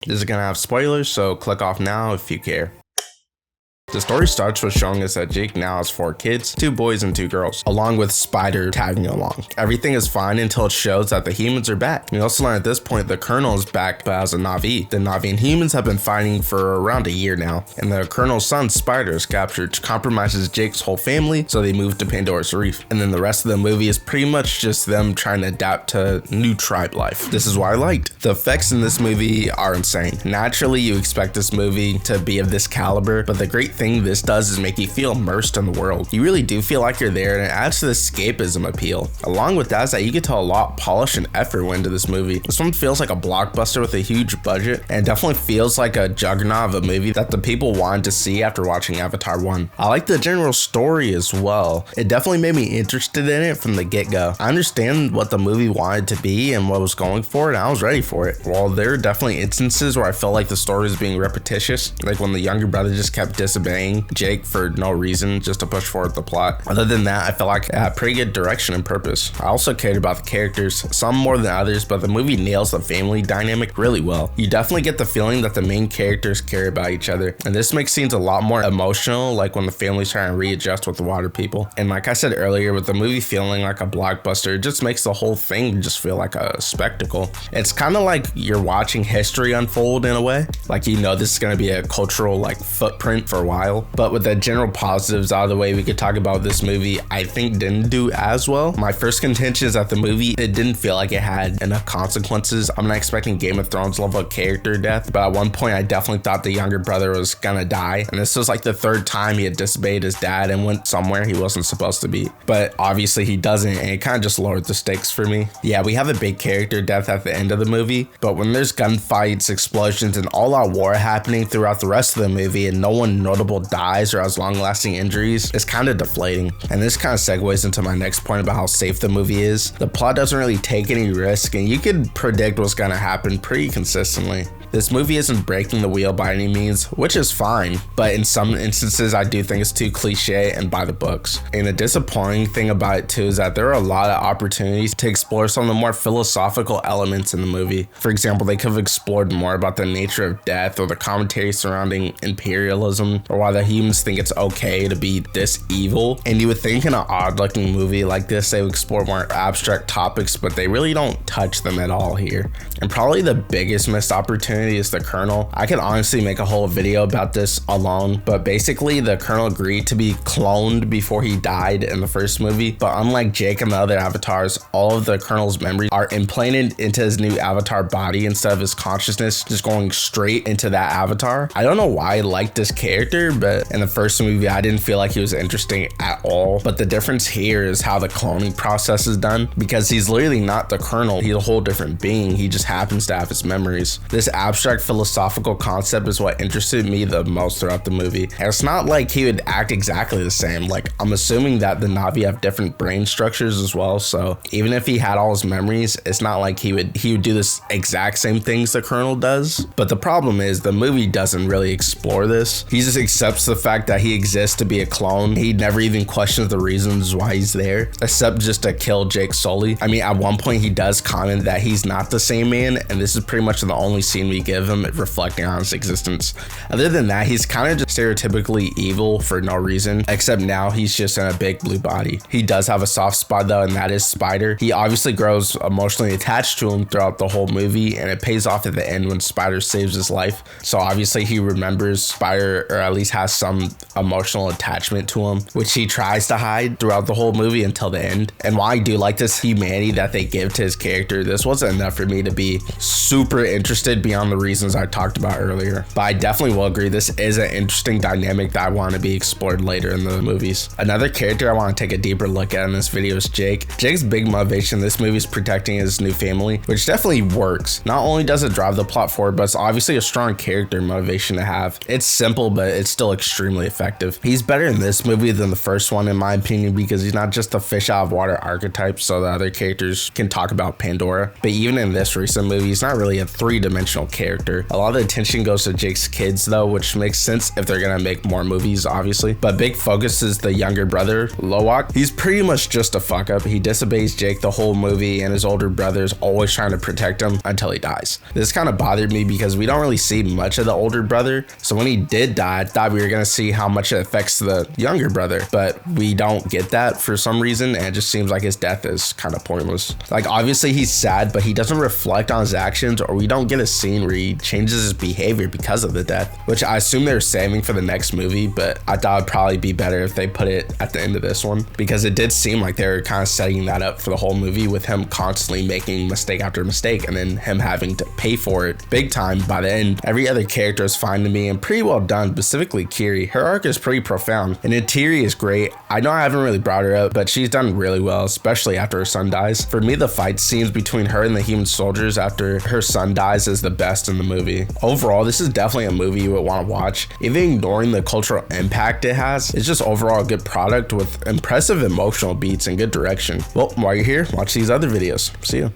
This is gonna have spoilers, so click off now if you care. The story starts with showing us that Jake now has 4 kids, 2 boys and 2 girls, along with Spider tagging along. Everything is fine until it shows that the humans are back. We also learn at this point the Colonel is back, but as a Na'vi. The Na'vi and humans have been fighting for around a year now, and the Colonel's son, Spider, is captured, compromises Jake's whole family, so they move to Pandora's Reef. And then the rest of the movie is pretty much just them trying to adapt to new tribe life. This is what I liked. The effects in this movie are insane. Naturally, you expect this movie to be of this caliber, but the great thing this does is make you feel immersed in the world. You really do feel like you're there, and it adds to the escapism appeal. Along with that is that you get to a lot of polish and effort went into this movie. This one feels like a blockbuster with a huge budget, and definitely feels like a juggernaut of a movie that the people wanted to see after watching Avatar 1. I like the general story as well. It definitely made me interested in it from the get-go. I understand what the movie wanted to be and what was going for it, and I was ready for it. While there are definitely instances where I felt like the story was being repetitious, like when the younger brother just kept disobeying Jake for no reason, just to push forward the plot. Other than that, I felt like it had pretty good direction and purpose. I also cared about the characters, some more than others, but the movie nails the family dynamic really well. You definitely get the feeling that the main characters care about each other, and this makes scenes a lot more emotional, like when the family's trying to readjust with the water people. And like I said earlier, with the movie feeling like a blockbuster, it just makes the whole thing just feel like a spectacle. It's kind of like you're watching history unfold in a way. Like, you know, this is going to be a cultural like footprint for a while. But with the general positives out of the way, we could talk about this movie I think didn't do as well. My first contention is that the movie, it didn't feel like it had enough consequences. I'm not expecting Game of Thrones level character death, but at one point I definitely thought the younger brother was gonna die. And this was like the 3rd time he had disobeyed his dad and went somewhere he wasn't supposed to be. But obviously he doesn't, and it kind of just lowered the stakes for me. Yeah, we have a big character death at the end of the movie, but when there's gunfights, explosions, and all out war happening throughout the rest of the movie and no one notable dies or has long-lasting injuries, it's kind of deflating. And this kind of segues into my next point about how safe the movie is. The plot doesn't really take any risk, and you can predict what's gonna happen pretty consistently. This movie isn't breaking the wheel by any means, which is fine, but in some instances I do think it's too cliche and by the books. And the disappointing thing about it too is that there are a lot of opportunities to explore some of the more philosophical elements in the movie. For example, they could have explored more about the nature of death, or the commentary surrounding imperialism, or why the humans think it's okay to be this evil. And you would think in an odd looking movie like this they would explore more abstract topics, but they really don't touch them at all here. And probably the biggest missed opportunity is the Colonel. I could honestly make a whole video about this alone, but basically the Colonel agreed to be cloned before he died in the first movie. But unlike Jake and the other avatars, all of the Colonel's memories are implanted into his new avatar body instead of his consciousness just going straight into that avatar. I don't know why I like this character, but in the first movie I didn't feel like he was interesting at all. But the difference here is how the cloning process is done, because he's literally not the Colonel. He's a whole different being. He just happens to have his memories. This abstract philosophical concept is what interested me the most throughout the movie. And it's not like he would act exactly the same. Like, I'm assuming that the Na'vi have different brain structures as well, so even if he had all his memories, it's not like he would do this exact same things the Colonel does. But the problem is the movie doesn't really explore this. He just accepts the fact that he exists to be a clone. He never even questions the reasons why he's there, except just to kill Jake solely. I mean, at one point he does comment that he's not the same man, and this is pretty much the only scene we give him reflecting on his existence. Other than that, he's kind of just stereotypically evil for no reason, except now he's just in a big blue body. He does have a soft spot though, and that is Spider. He obviously grows emotionally attached to him throughout the whole movie, and it pays off at the end when Spider saves his life. So obviously he remembers Spider, or at least has some emotional attachment to him, which he tries to hide throughout the whole movie until the end. And while I do like this humanity that they give to his character, this wasn't enough for me to be super interested beyond the reasons I talked about earlier. But I definitely will agree this is an interesting dynamic that I want to be explored later in the movies. Another character I want to take a deeper look at in this video is Jake. Jake's big motivation in this movie is protecting his new family, which definitely works. Not only does it drive the plot forward, but it's obviously a strong character motivation to have. It's simple, but it's it's still extremely effective. He's better in this movie than the first one in my opinion because he's not just a fish out of water archetype so the other characters can talk about Pandora, but even in this recent movie, he's not really a three-dimensional character. A lot of the attention goes to Jake's kids though, which makes sense if they're gonna make more movies obviously, but big focus is the younger brother, Loak. He's pretty much just a fuck up. He disobeys Jake the whole movie and his older brother's always trying to protect him until he dies. This kind of bothered me because we don't really see much of the older brother, so when he did die, I thought we were gonna see how much it affects the younger brother, but we don't get that for some reason, and it just seems like his death is kind of pointless. Like obviously he's sad, but he doesn't reflect on his actions, or we don't get a scene where he changes his behavior because of the death, which I assume they're saving for the next movie, but I thought it'd probably be better if they put it at the end of this one, because it did seem like they were kind of setting that up for the whole movie with him constantly making mistake after mistake and then him having to pay for it big time by the end. Every other character is fine to me and pretty well done, specifically Kiri. Her arc is pretty profound and Neytiri is great. I know I haven't really brought her up, but she's done really well, especially after her son dies. For me, the fight scenes between her and the human soldiers after her son dies is the best in the movie. Overall, this is definitely a movie you would want to watch. Even ignoring the cultural impact it has, it's just overall a good product with impressive emotional beats and good direction. Well, while you're here, watch these other videos. See ya.